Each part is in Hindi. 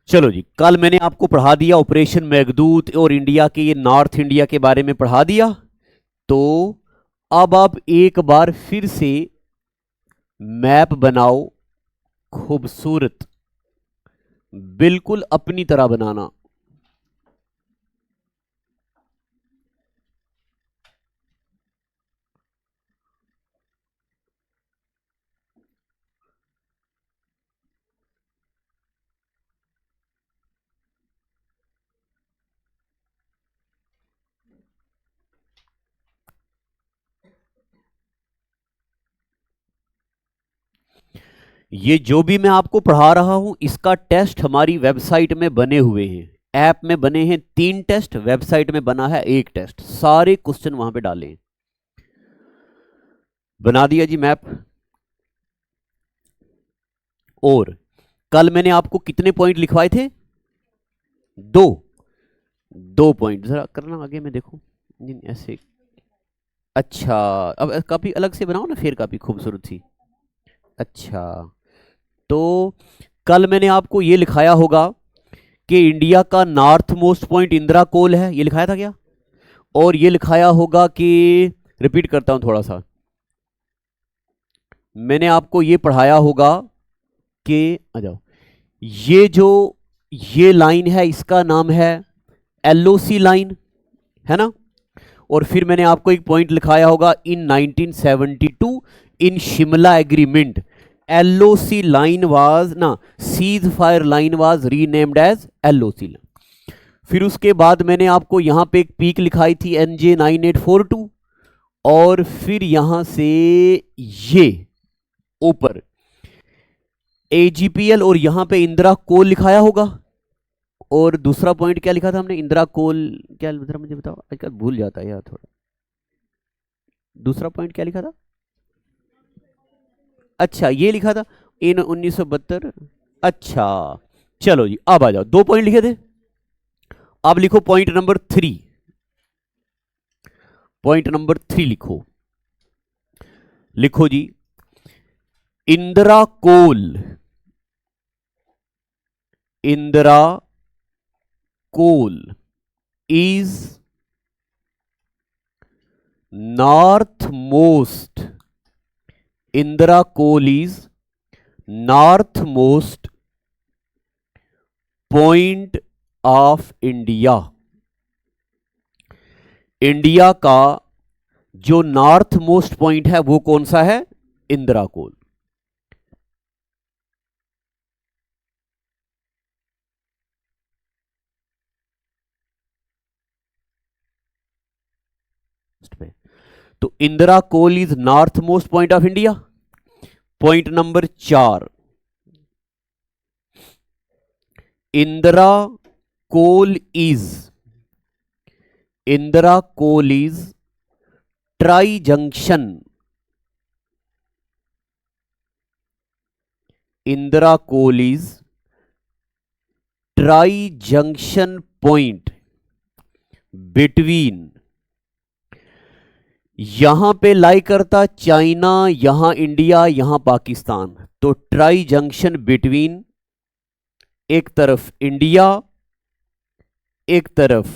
चलो जी, कल मैंने आपको पढ़ा दिया ऑपरेशन मेघदूत और इंडिया के ये नॉर्थ इंडिया के बारे में पढ़ा दिया। तो अब आप एक बार फिर से मैप बनाओ, खूबसूरत, बिल्कुल अपनी तरह बनाना। ये जो भी मैं आपको पढ़ा रहा हूं इसका टेस्ट हमारी वेबसाइट में बने हुए हैं। ऐप में बने हैं 3 टेस्ट, वेबसाइट में बना है 1 टेस्ट। सारे क्वेश्चन वहां पे डाले। बना दिया जी मैप। और कल मैंने आपको कितने पॉइंट लिखवाए थे? 2 2 पॉइंट। जरा करना आगे में देखो ऐसे। अच्छा, अब कापी अलग से बनाओ ना, फिर कापी खूबसूरत सी। अच्छा, तो कल मैंने आपको ये लिखाया होगा कि इंडिया का नॉर्थ मोस्ट पॉइंट इंदिरा कोल है, ये लिखाया था क्या? और ये लिखाया होगा कि, रिपीट करता हूं थोड़ा सा, मैंने आपको ये पढ़ाया होगा कि, आ जाओ, ये जो ये लाइन है इसका नाम है एलओसी लाइन, है ना? और फिर मैंने आपको एक पॉइंट लिखाया होगा in 1972 in Shimla agreement LOC line was ना, ceasefire line was renamed as LOC line. फिर उसके बाद मैंने आपको यहां पे एक पीक लिखाई थी NJ 9842, और फिर यहां से ये ऊपर AGPL, और यहां पे इंदिरा कोल लिखाया होगा। और दूसरा पॉइंट क्या लिखा था हमने? इंदिरा कोल क्या, जरा मुझे बताओ, आजकल भूल जाता है यार थोड़ा। दूसरा पॉइंट क्या लिखा था? अच्छा, ये लिखा था इन 1972। अच्छा, चलो जी, अब आ जाओ। 2 पॉइंट लिखे थे, अब लिखो पॉइंट नंबर 3। पॉइंट नंबर 3 लिखो। लिखो जी, इंदिरा कोल, इंदिरा कोल is north most, Indira coal is north most point of India. India का जो नॉर्थ मोस्ट पॉइंट है वो कौन सा है? इंदिरा कोल। तो इंदिरा कोल is north most point of India. Point number 4, Indira coal is, Indira coal is tri junction, Indira coal is tri junction point between, यहां पे लाई करता चाइना, यहां इंडिया, यहां पाकिस्तान। तो ट्राई जंक्शन बिटवीन, एक तरफ इंडिया, एक तरफ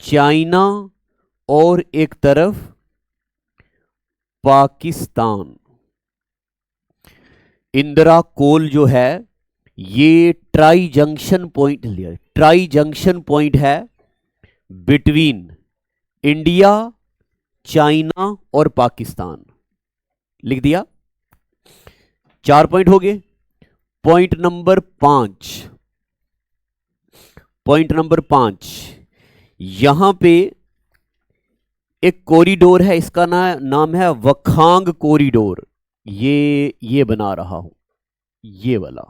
चाइना, और एक तरफ पाकिस्तान। इंदिरा कोल जो है ये ट्राई जंक्शन पॉइंट लिया, ट्राई जंक्शन पॉइंट है बिटवीन इंडिया, चाइना और पाकिस्तान। लिख दिया। 4 पॉइंट हो गए। पॉइंट नंबर 5, पॉइंट नंबर 5, यहां पे एक कॉरिडोर है, इसका नाम है वखांग कॉरिडोर। ये बना रहा हूं, ये वाला,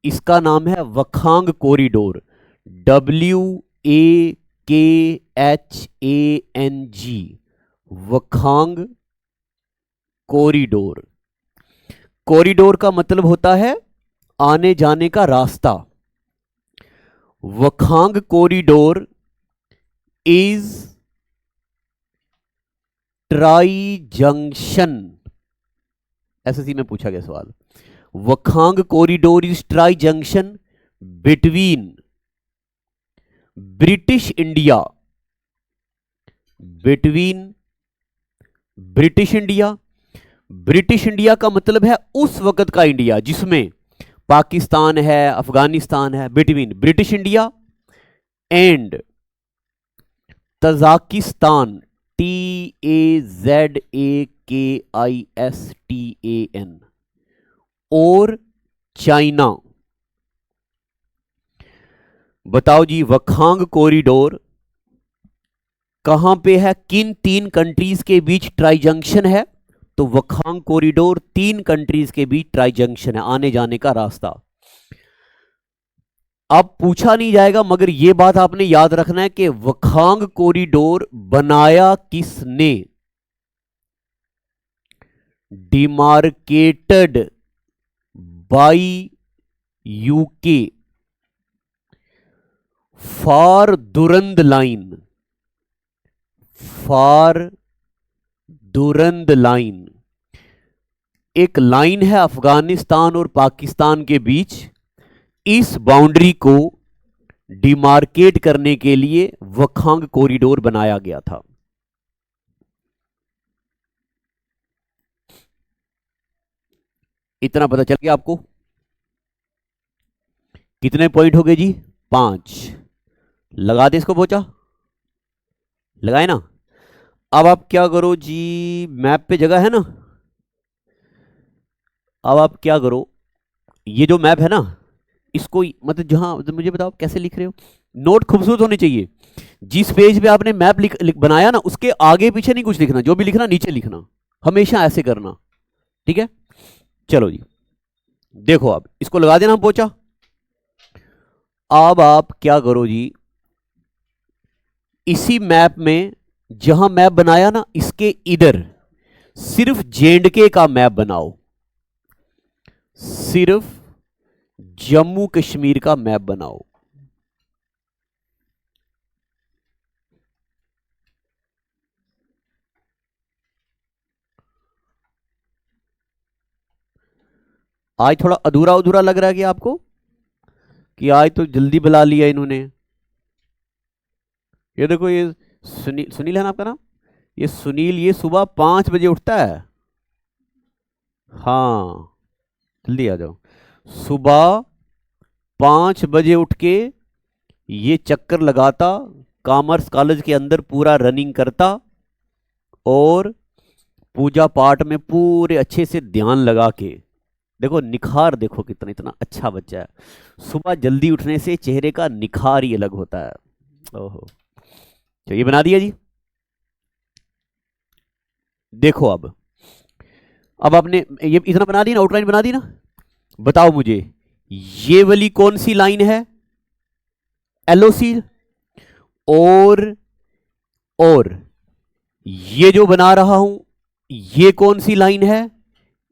इसका नाम है Wakhan corridor, WAKHANG, Wakhan corridor. Corridor का मतलब होता है आने जाने का रास्ता। Wakhan corridor is tri junction, SSC में पूछा गया सवाल। Wakhan corridor is tri junction between British India, between British India. British India का मतलब है उस वक्त का इंडिया जिसमें पाकिस्तान है, अफगानिस्तान है। Between British India and Tajikistan, TAZAKISTAN, और चाइना। बताओ जी, वखांग कॉरिडोर कहां पे है, किन 3 कंट्रीज के बीच ट्राई जंक्शन है? तो वखांग कॉरिडोर 3 कंट्रीज के बीच ट्राई जंक्शन है, आने जाने का रास्ता। अब पूछा नहीं जाएगा, मगर यह बात आपने याद रखना है कि वखांग कॉरिडोर बनाया किसने? Demarcated by UK for Durand line, for Durand line. एक लाइन है अफगानिस्तान और पाकिस्तान के बीच, इस बाउंड्री को डिमार्केट करने के लिए वखांग कॉरिडोर बनाया गया था। इतना पता चल गया आपको? कितने पॉइंट हो गए जी? 5। लगा दे इसको पोचा, लगाए ना। अब आप क्या करो जी, मैप पे जगह है ना, अब आप क्या करो, ये जो मैप है ना, इसको मतलब जहां मुझे बताओ कैसे लिख रहे हो। नोट खूबसूरत होने चाहिए। जिस पेज पे आपने मैप बनाया ना, उसके आगे पीछे नहीं कुछ लिखना, जो भी लिखना नीचे लिखना, हमेशा ऐसे करना, ठीक है? चलो जी, देखो अब इसको लगा देना हम पोचा। अब आप क्या करो जी, इसी मैप में जहां मैप बनाया ना, इसके इधर सिर्फ जेएंडके का मैप बनाओ, सिर्फ जम्मू कश्मीर का मैप बनाओ। आज थोड़ा अधूरा अधूरा लग रहा है कि आपको, कि आज तो जल्दी बुला लिया इन्होंने। ये देखो, ये सुनील, सुनील है ना आपका नाम? ये सुनील, ये सुबह 5 बजे उठता है। हाँ, जल्दी आ जाओ। सुबह 5 बजे उठ के ये चक्कर लगाता, कॉमर्स कॉलेज के अंदर पूरा रनिंग करता, और पूजा पाठ में पूरे अच्छे से ध्यान लगा के, देखो निखार, देखो कितना इतना अच्छा बच्चा है। सुबह जल्दी उठने से चेहरे का निखार ही अलग होता है। ओहो, तो ये बना दिया जी। देखो अब आपने ये इतना बना दी ना, आउटलाइन बना दी ना। बताओ मुझे, ये वाली कौन सी लाइन है? एलओसी। और ये जो बना रहा हूं, ये कौन सी लाइन है?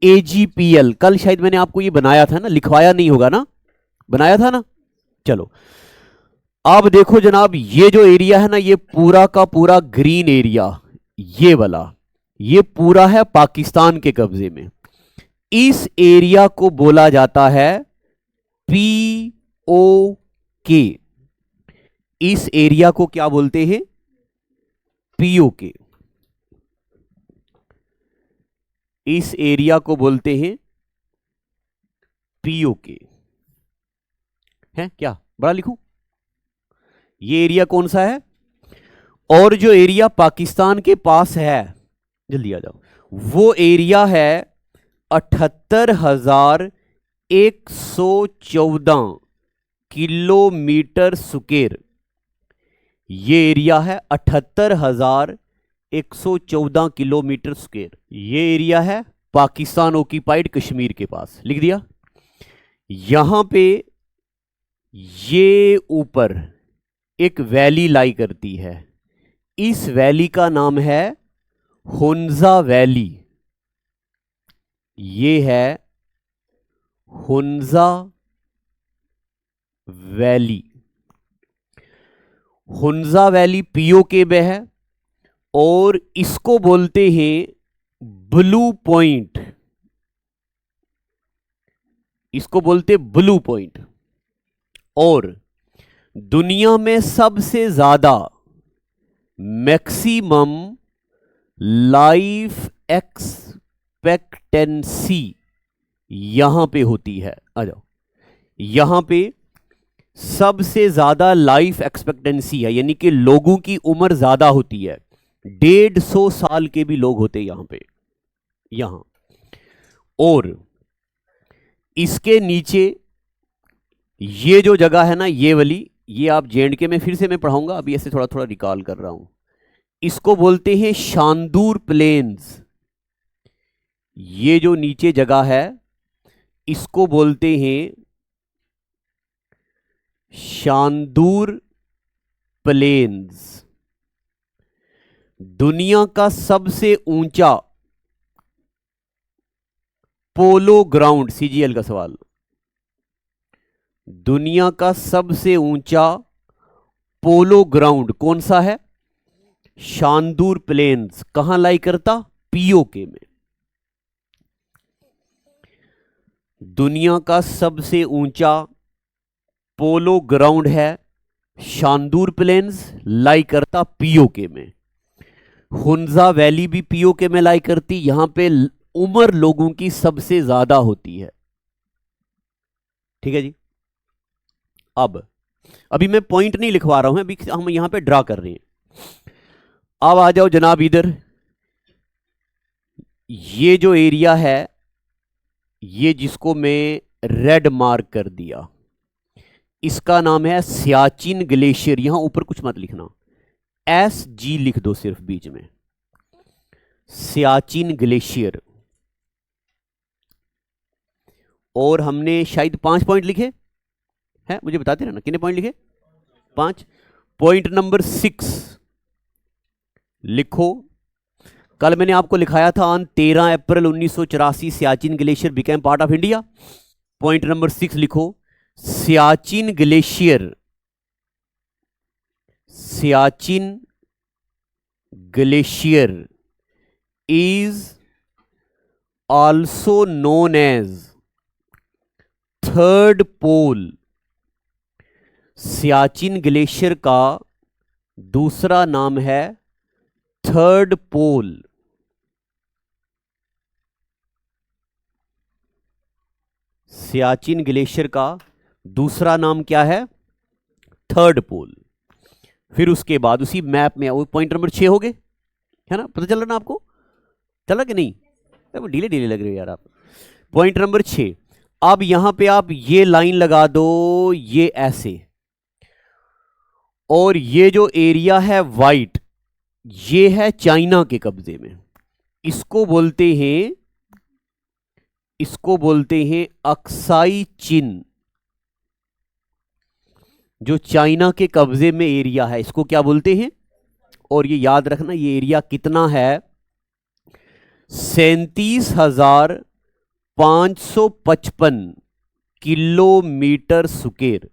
एजीपीएल। कल शायद मैंने आपको ये बनाया था ना, लिखवाया नहीं होगा ना, बनाया था ना। चलो, अब देखो जनाब, ये जो एरिया है ना, ये पूरा का पूरा ग्रीन एरिया, ये वाला, ये पूरा है पाकिस्तान के कब्जे में। इस एरिया को बोला जाता है पीओके। इस एरिया को क्या बोलते हैं? पीओके। इस एरिया को बोलते हैं पीओके। है क्या? बड़ा लिखूं? ये एरिया कौन सा है? और जो एरिया पाकिस्तान के पास है, जल्दी आ जाओ, वो एरिया है 78,114 किलोमीटर स्क्वायर। ये एरिया है 78,114 किलोमीटर स्क्वायर। ये एरिया है पाकिस्तान ऑक्यूपाइड कश्मीर के पास, लिख दिया। यहां पे ये ऊपर एक वैली लाई करती है, इस वैली का नाम है हुंजा वैली। ये है Hunza valley. Hunza valley PoK में है, और इसको बोलते हैं ब्लू पॉइंट। इसको बोलते ब्लू पॉइंट। और दुनिया में सबसे ज्यादा मैक्सिमम लाइफ एक्सपेक्टेंसी यहां पे होती है। आ जाओ, यहां पे सबसे ज्यादा लाइफ एक्सपेक्टेंसी है, यानी कि लोगों की उम्र ज्यादा होती है। 150 साल के भी लोग होते यहां पे, यहां। और इसके नीचे ये जो जगह है ना, ये वाली, ये आप जेएंडके में फिर से मैं पढ़ाऊंगा, अभी ऐसे थोड़ा थोड़ा रिकॉल कर रहा हूं। इसको बोलते हैं शांदूर प्लेन्स। ये जो नीचे जगह है इसको बोलते हैं शांदूर प्लेन्स। दुनिया का सबसे ऊंचा पोलो ग्राउंड, सीजीएल का सवाल, दुनिया का सबसे ऊंचा पोलो ग्राउंड कौन सा है? शांदूर प्लेन्स। कहां लाई करता? पीओके में। दुनिया का सबसे ऊंचा पोलो ग्राउंड है शांदूर प्लेन्स, लाई करता पीओके में। हुंजा वैली भी पीओके में लाई करती। यहां पे उम्र लोगों की सबसे ज्यादा होती है। ठीक है जी। अब अभी मैं पॉइंट नहीं लिखवा रहा हूं, अभी हम यहां पे ड्रा कर रहे हैं। अब आ जाओ जनाब इधर। ये जो एरिया है, ये जिसको मैं रेड मार्क कर दिया, इसका नाम है सियाचिन ग्लेशियर। यहां ऊपर कुछ मत लिखना, SG लिख दो सिर्फ बीच में, सियाचिन ग्लेशियर। और हमने शायद 5 पॉइंट लिखे हैं, मुझे बताते रहना कितने पॉइंट लिखे। 5। पॉइंट नंबर 6 लिखो। कल मैंने आपको लिखाया था on 13 April 1984 Siachen glacier became part of India. Point number 6 लिखो, Siachen glacier, Siachen glacier is also known as third pole. Siachen glacier का दूसरा नाम है थर्ड पोल। सियाचिन ग्लेशियर का दूसरा नाम क्या है? थर्ड पोल। फिर उसके बाद उसी मैप में वो पॉइंट नंबर 6 हो गए, है ना? पता चल रहा ना आपको? चला कि नहीं? ढीले ढीले लग रहे हो यार आप। Point number 6। अब यहां पे आप ये लाइन लगा दो, ये ऐसे। और ये जो एरिया है वाइट, ये है चाइना के कब्जे में। इसको बोलते हैं, इसको बोलते हैं अक्साई चिन। जो चाइना के कब्जे में एरिया है इसको क्या बोलते हैं? और ये याद रखना, ये एरिया कितना है? 37,555 किलोमीटर स्क्वायर।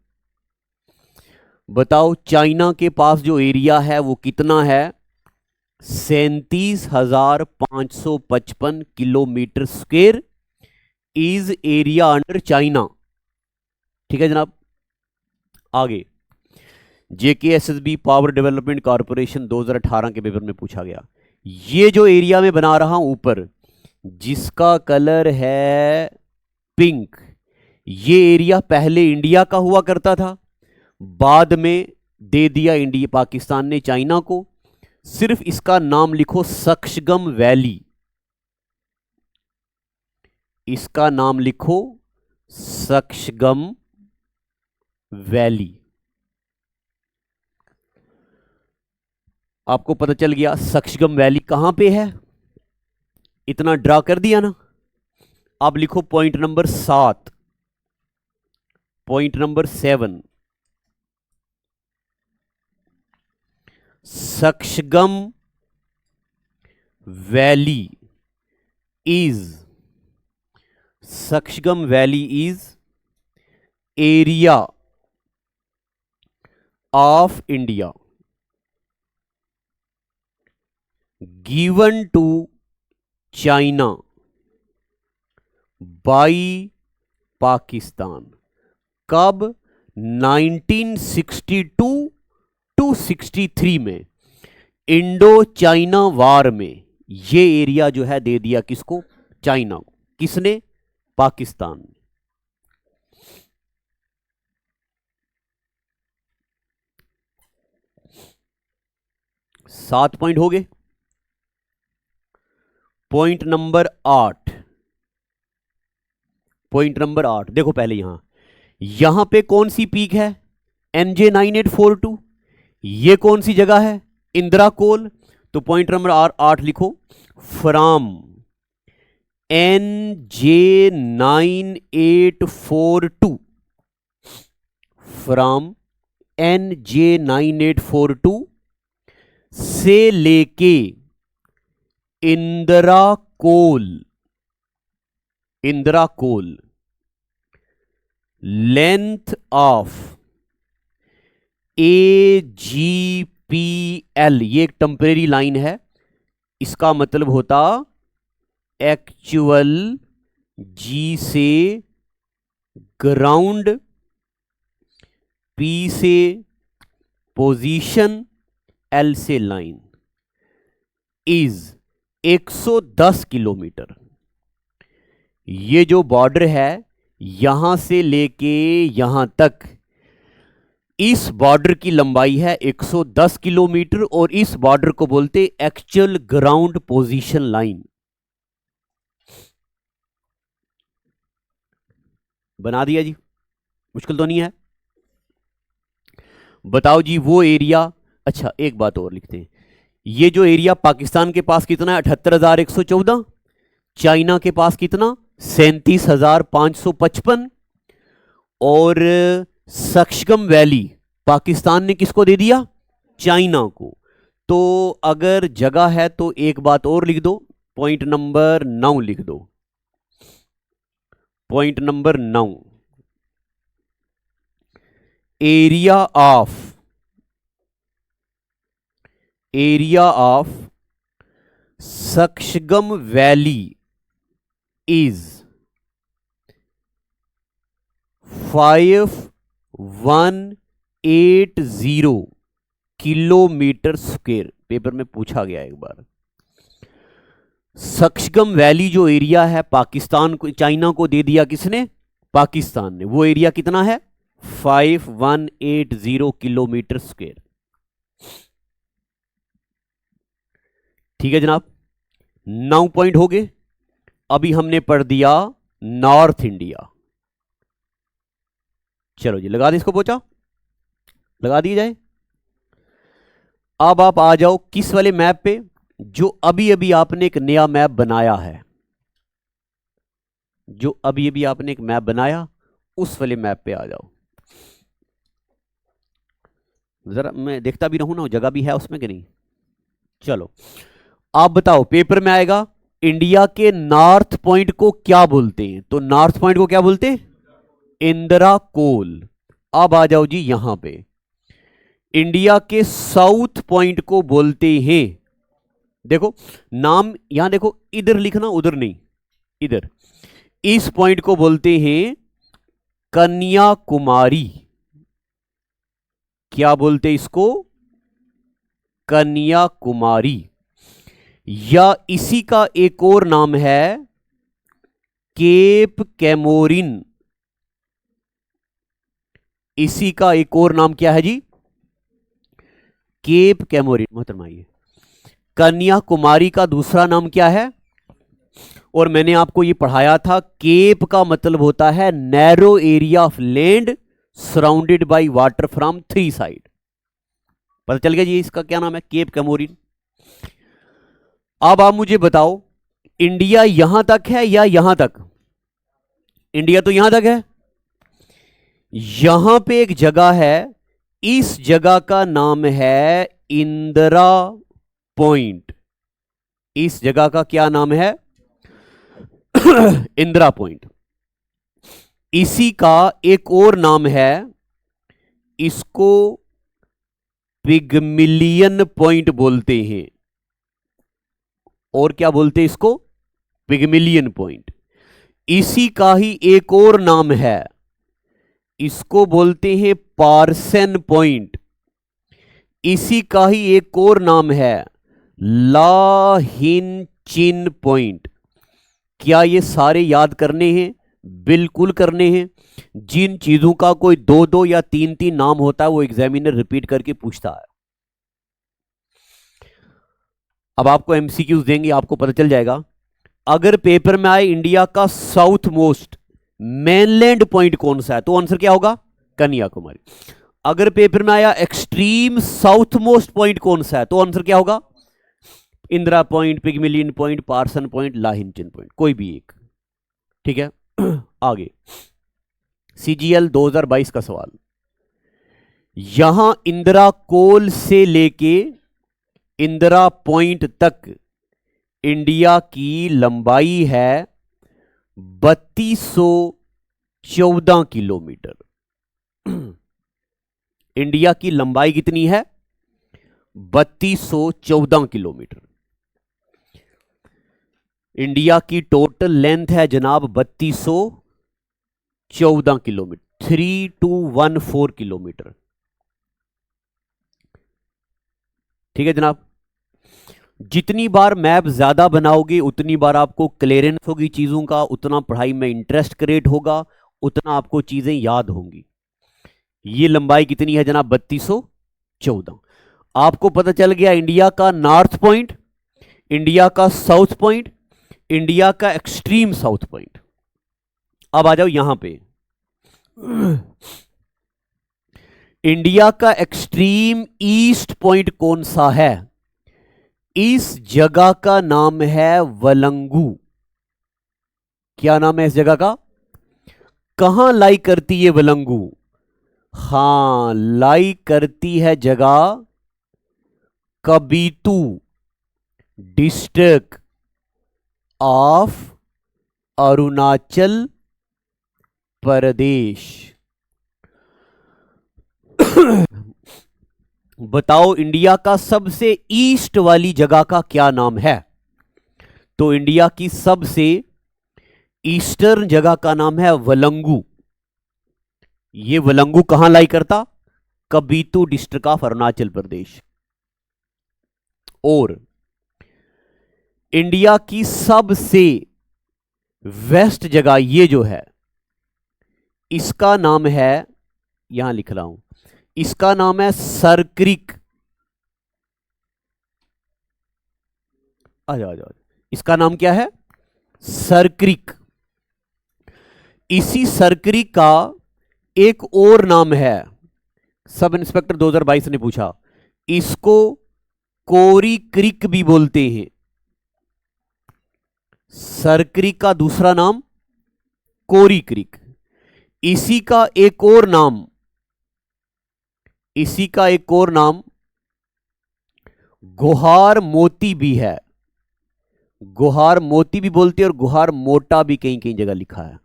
बताओ चाइना के पास जो एरिया है वो कितना है? 37,555 kilometre square is area under China. ठीक है जनाब। आगे, JKSSB पावर डेवलपमेंट कॉर्पोरेशन 2018 के पेपर में पूछा गया। ये जो एरिया में बना रहा हूं ऊपर, जिसका कलर है पिंक, ये एरिया पहले इंडिया का हुआ करता था, बाद में दे दिया इंडिया, पाकिस्तान ने चाइना को। सिर्फ इसका नाम लिखो सक्शगम वैली। इसका नाम लिखो सक्शगम वैली। आपको पता चल गया सक्शगम वैली कहां पे है, इतना ड्रा कर दिया ना। अब लिखो point number 7, point number 7, Shaksgam valley is, Shaksgam valley is area of India given to China by Pakistan. कब? 1962 टू 63 में, इंडो चाइना वार में ये एरिया जो है दे दिया किसको? चाइना को। किसने? पाकिस्तान। 7 पॉइंट हो गए। पॉइंट नंबर 8, पॉइंट नंबर 8 देखो पहले यहां पे कौन सी पीक है? NJ9842। ये कौन सी जगह है? इंदिरा कोल। तो पॉइंट नंबर 8 लिखो, फ्रॉम NJ9842, फ्रॉम NJ9842 से लेके इंदिरा कोल, इंदिरा कोल, लेंथ ऑफ AGPL, ये एक टेम्परेरी लाइन है, इसका मतलब होता एक्चुअल G से ग्राउंड, P से पोजीशन, L से लाइन, इज 110 किलोमीटर। ये जो बॉर्डर है यहां से लेके यहां तक, इस बॉर्डर की लंबाई है 110 किलोमीटर और इस बॉर्डर को बोलते एक्चुअल ग्राउंड पोजीशन लाइन। बना दिया जी, मुश्किल तो नहीं है। बताओ जी वो एरिया। अच्छा एक बात और लिखते हैं, ये जो एरिया पाकिस्तान के पास कितना है? 78,114। चाइना के पास कितना? 37,555। और सक्शगम वैली पाकिस्तान ने किसको दे दिया? चाइना को। तो अगर जगह है तो एक बात और लिख दो, पॉइंट नंबर 9 लिख दो, point number 9, area of Shaksgam valley is 5180 kilometre square. Paper में पूछा गया एक बार। सक्शगम वैली जो एरिया है पाकिस्तान को, चाइना को दे दिया किसने? पाकिस्तान ने। वो एरिया कितना है? 5180 किलोमीटर स्क्वायर। ठीक है जनाब, 9 पॉइंट हो गए। अभी हमने पढ़ दिया नॉर्थ इंडिया। चलो जी लगा दे इसको, पोचा लगा दिया जाए। अब आप आ जाओ किस वाले मैप पे? जो अभी अभी आपने एक नया मैप बनाया है, जो अभी अभी आपने एक मैप बनाया उस वाले मैप पे आ जाओ। जरा मैं देखता भी रहूं ना, जगह भी है उसमें कि नहीं। चलो आप बताओ, पेपर में आएगा इंडिया के नॉर्थ पॉइंट को क्या बोलते हैं? तो नॉर्थ पॉइंट को क्या बोलते हैं? इंदिरा कोल। अब आ जाओ जी यहां पे, इंडिया के साउथ पॉइंट को बोलते हैं, देखो नाम यहां देखो, इधर लिखना उधर नहीं, इधर, इस पॉइंट को बोलते हैं कन्याकुमारी। क्या बोलते इसको? कन्याकुमारी। या इसी का एक और नाम है केप कैमोरिन। इसी का एक और नाम क्या है जी? Cap Comorin. मोहतरमा ये कन्याकुमारी का दूसरा नाम क्या है? और मैंने आपको ये पढ़ाया था, केप का मतलब होता है narrow area of land surrounded by water from 3 side. पता चल गया जी इसका क्या नाम है? Cape Comorin. अब आप मुझे बताओ, इंडिया यहां तक है या यहां तक? इंडिया तो यहां तक है। यहां पे एक जगह है, इस जगह का नाम है इंदिरा पॉइंट। इस जगह का क्या नाम है? इंदिरा पॉइंट। इसी का एक और नाम है, इसको पिगमिलियन पॉइंट बोलते हैं। और क्या बोलते हैं इसको? पिगमिलियन पॉइंट। इसी का ही एक और नाम है, इसको बोलते हैं पार्सन पॉइंट। इसी का ही एक और नाम है लाहिनचिन पॉइंट। क्या ये सारे याद करने हैं? बिल्कुल करने हैं। जिन चीजों का कोई दो दो या तीन तीन नाम होता है वो एग्जामिनर रिपीट करके पूछता है। अब आपको एमसीक्यूज देंगे, आपको पता चल जाएगा। अगर पेपर में आए इंडिया का साउथ मोस्ट मेनलैंड पॉइंट कौन सा है, तो आंसर क्या होगा? कन्याकुमारी। अगर पेपर में आया एक्सट्रीम साउथ मोस्ट पॉइंट कौन सा है, तो आंसर क्या होगा? Indira point, Pygmalion point, Parsons point, लाहिनचिन पॉइंट, कोई भी एक। ठीक है। आगे सीजीएल 2022 का सवाल। यहां इंदिरा कोल से लेके इंदिरा पॉइंट तक इंडिया की लंबाई है 3214 किलोमीटर। इंडिया की लंबाई कितनी है? 3214 किलोमीटर। इंडिया की टोटल लेंथ है जनाब 3214 किलोमीटर, 3214 किलोमीटर। ठीक है जनाब। जितनी बार मैप ज्यादा बनाओगे उतनी बार आपको क्लियरेंस होगी चीजों का, उतना पढ़ाई में इंटरेस्ट क्रिएट होगा, उतना आपको चीजें याद होंगी। ये लंबाई कितनी है जनाब? 3214। आपको पता चल गया इंडिया का नॉर्थ पॉइंट, इंडिया का साउथ पॉइंट, इंडिया का एक्सट्रीम साउथ पॉइंट। अब आ जाओ यहां पे। इंडिया का एक्सट्रीम ईस्ट पॉइंट कौन सा है? इस जगह का नाम है वलंगू। क्या नाम है इस जगह का? कहां लाई करती है वलंगू? हां, लाई करती है जगह कबीतू डिस्ट्रिक्ट ऑफ अरुणाचल प्रदेश। बताओ इंडिया का सबसे ईस्ट वाली जगह का क्या नाम है? तो इंडिया की सबसे ईस्टर्न जगह का नाम है वलंगू। ये वलंगू कहां लाई करता? कबीतू डिस्ट्रिक्ट ऑफ अरुणाचल प्रदेश। और इंडिया की सबसे वेस्ट जगह ये जो है इसका नाम है, यहां लिख रहा हूं, इसका नाम है सरक्रिक। आ जाओ। इसका नाम क्या है? सरक्रिक। इसी सरक्रिक का एक और नाम है, सब इंस्पेक्टर 2022 ने पूछा, इसको कोरी क्रिक भी बोलते हैं। सरक्रिक का दूसरा नाम कोरी क्रिक। इसी का एक और नाम गुहार मोती भी है। गुहार मोती भी बोलते हैं और गुहार मोटा भी कहीं कहीं जगह लिखा है।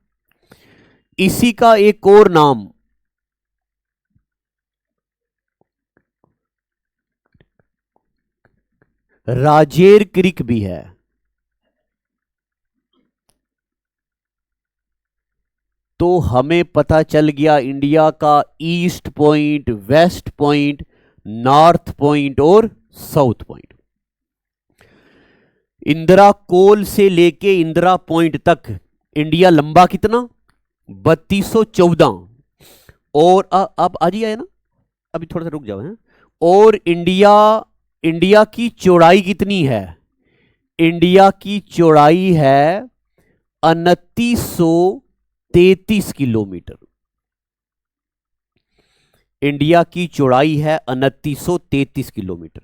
इसी का एक और नाम राजेर क्रिक भी है। तो हमें पता चल गया इंडिया का east point, west point, north point और साउथ पॉइंट। इंदिरा कोल से लेके इंदिरा पॉइंट तक इंडिया लंबा कितना? 3214। और अब आज ही आया ना, अभी थोड़ा सा रुक जाओ हैं। और इंडिया की चौड़ाई कितनी है? इंडिया की चौड़ाई है 2933 किलोमीटर। इंडिया की चौड़ाई है 2933 किलोमीटर।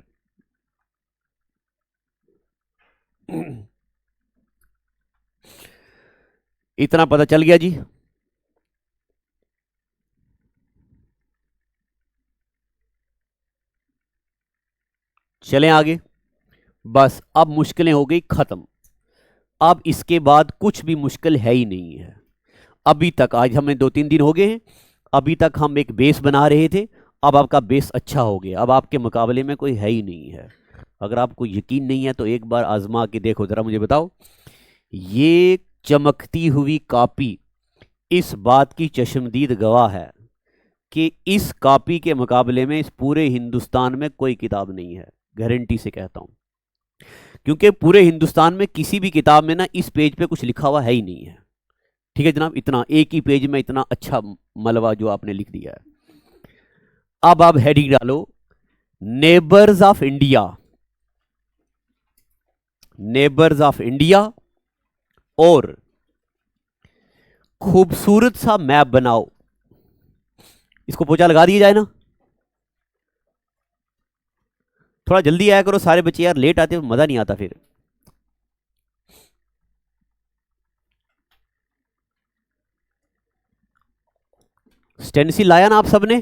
इतना पता चल गया जी। चलें आगे। बस अब मुश्किलें हो गई खत्म। अब इसके बाद कुछ भी मुश्किल है ही नहीं है। अभी तक, आज हमें 2-3 दिन हो गए हैं, अभी तक हम एक बेस बना रहे थे। अब आपका बेस अच्छा हो गया, अब आपके मुकाबले में कोई है ही नहीं है। अगर आपको यकीन नहीं है तो एक बार आजमा के देखो, जरा मुझे बताओ। ये चमकती हुई कॉपी इस बात की चश्मदीद गवाह है कि इस कॉपी के मुकाबले में इस पूरे हिंदुस्तान में कोई किताब नहीं है, गारंटी से कहता हूं, क्योंकि पूरे हिंदुस्तान में किसी भी किताब में ना इस पेज पे कुछ लिखा हुआ है ही नहीं है। ठीक है जनाब, इतना एक ही पेज में इतना अच्छा मलबा जो आपने लिख दिया है। अब आप हेडिंग डालो, neighbours of India, neighbours of India, और खूबसूरत सा मैप बनाओ। इसको पोचा लगा दिया जाए ना, थोड़ा जल्दी आया करो सारे बच्चे यार, लेट आते मजा नहीं आता फिर। स्टेंसिल लाया ना आप सबने?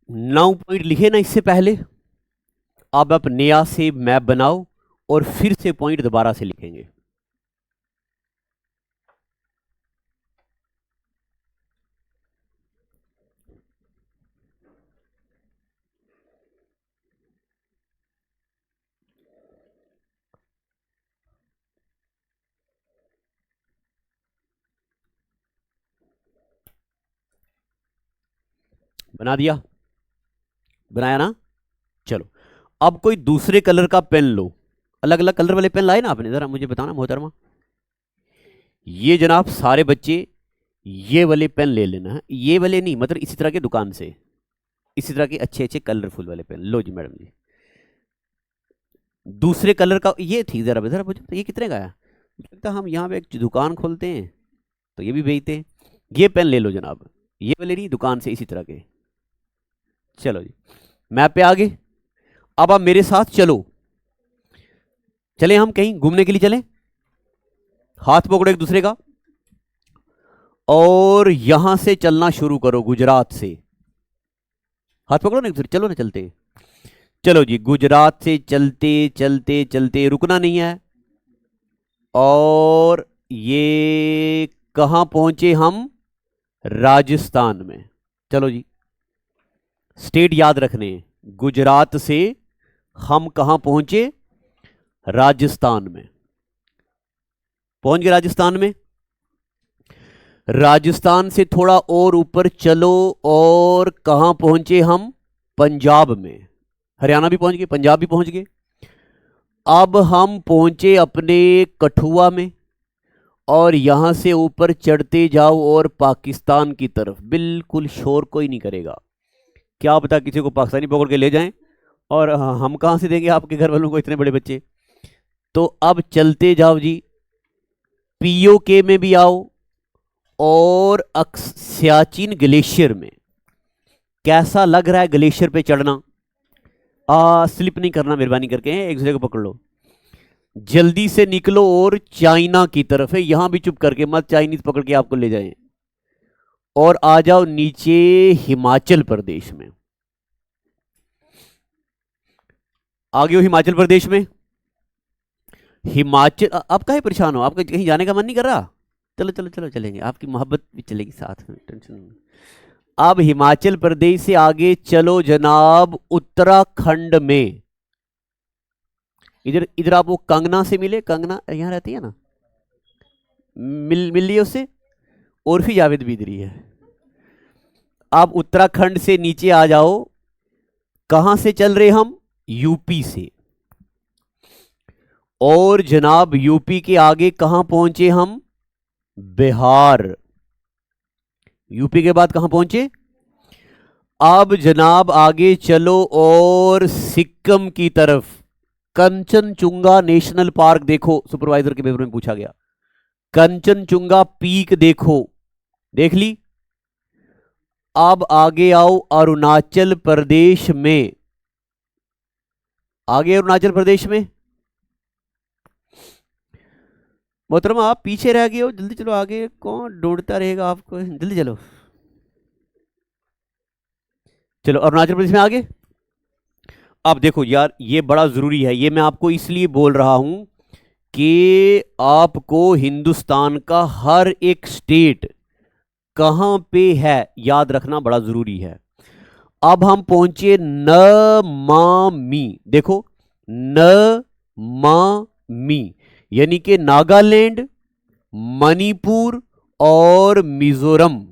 नौ पॉइंट लिखे ना इससे पहले, अब आप नया से मैप बनाओ और फिर से पॉइंट दोबारा से लिखेंगे। बना दिया? बनाया ना? चलो अब कोई दूसरे कलर का पेन लो, अलग अलग कलर वाले पेन लाए ना आपने, जरा मुझे बताना मोहतरमा। ये जनाब सारे बच्चे ये वाले पेन ले लेना है, ये वाले नहीं, मतलब इसी तरह के दुकान से, इसी तरह के अच्छे अच्छे कलरफुल वाले पेन लो जी मैडम जी। दूसरे कलर का ये थी, जरा जरा मुझे ये कितने का है? लगता हम यहाँ पे एक दुकान खोलते हैं तो ये भी बेचते हैं। ये पेन ले लो जनाब, ये वाले नहीं, दुकान से इसी तरह के। चलो जी मैप पे आ गए। अब आप मेरे साथ चलो, चले हम कहीं घूमने के लिए चले, हाथ पकड़ो एक दूसरे का और यहां से चलना शुरू करो, गुजरात से। हाथ पकड़ो ना एक दूसरे, चलो ना चलते। चलो जी गुजरात से चलते चलते चलते, रुकना नहीं है। और ये कहां पहुंचे हम? राजस्थान में। चलो जी स्टेट याद रखने हैं, गुजरात से हम कहां पहुंचे? राजस्थान में। पहुंच गए राजस्थान में। राजस्थान से थोड़ा और ऊपर चलो और कहां पहुंचे हम? पंजाब में। हरियाणा भी पहुंच गए, पंजाब भी पहुंच गए। अब हम पहुंचे अपने कठुआ में, और यहां से ऊपर चढ़ते जाओ और पाकिस्तान की तरफ, बिल्कुल शोर कोई नहीं करेगा। क्या पता किसी को पाकिस्तानी पकड़ के ले जाएं, और हम कहां से देंगे आपके घर वालों को इतने बड़े बच्चे। तो अब चलते जाओ जी, पीओके में भी आओ, और सियाचिन ग्लेशियर में। कैसा लग रहा है ग्लेशियर पे चढ़ना? स्लिप नहीं करना मेहरबानी करके, एक दूसरे को पकड़ लो, जल्दी से निकलो और चाइना की तरफ है, यहां भी चुप करके मत चाइनीज पकड़ के आपको ले जाएं। और आ जाओ नीचे हिमाचल प्रदेश में। आ गए हो हिमाचल प्रदेश में। हिमाचल, आप काहे परेशान हो? आपका कहीं जाने का मन नहीं कर रहा? चलो चलो चलो चलेंगे, आपकी मोहब्बत भी चलेगी साथ में, टेंशन नहीं। अब हिमाचल प्रदेश से आगे चलो जनाब उत्तराखंड में। इधर इधर आप वो कंगना से मिले, कंगना यहां रहती है ना, मिल लिए उससे, और फिर जावेद भी इधर ही है। आप उत्तराखंड से नीचे आ जाओ, कहां से चल रहे हम? यूपी से। और जनाब यूपी के आगे कहां पहुंचे हम? बिहार। यूपी के बाद कहां पहुंचे? अब जनाब आगे चलो और सिक्किम की तरफ, कंचनजुंगा नेशनल पार्क देखो, सुपरवाइजर के पेपर में पूछा गया। कंचनजुंगा पीक देखो, देख ली। अब आगे आओ अरुणाचल प्रदेश में, आगे अरुणाचल प्रदेश में। मोहतरमा आप पीछे रह गए हो, जल्दी चलो आगे, कौन ढूंढता रहेगा आपको, जल्दी चलो। चलो अरुणाचल प्रदेश में आगे। अब देखो यार, ये बड़ा जरूरी है, ये मैं आपको इसलिए बोल रहा हूं कि आपको हिंदुस्तान का हर एक स्टेट कहां पे है याद रखना बड़ा जरूरी है। अब हम पहुंचे नमामि, देखो नमामि, यानी कि नागालैंड, मणिपुर और मिजोरम।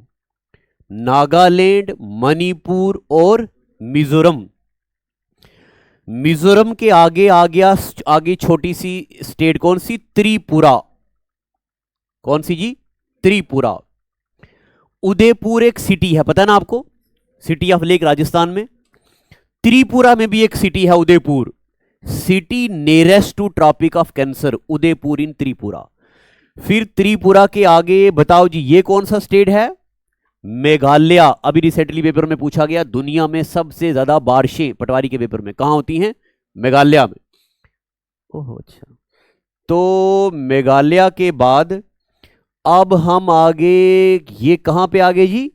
नागालैंड, मणिपुर और मिजोरम। मिजोरम के आगे आ गया, आगे छोटी सी स्टेट कौन सी, त्रिपुरा। कौन सी जी, त्रिपुरा। उदयपुर एक सिटी है, पता है ना आपको, सिटी ऑफ लेक राजस्थान में। त्रिपुरा में भी एक सिटी है Udaipur, city nearest to tropic of cancer, Udaipur in Tripura. फिर त्रिपुरा के आगे बताओ जी, ये कौन सा स्टेट है, मेघालय। अभी रिसेंटली पेपर में पूछा गया, दुनिया में सबसे ज्यादा बारिशें पटवारी के पेपर में कहां होती हैं, मेघालय में। ओहो अच्छा, तो मेघालय के बाद अब हम आगे, ये कहां पे आगे जी,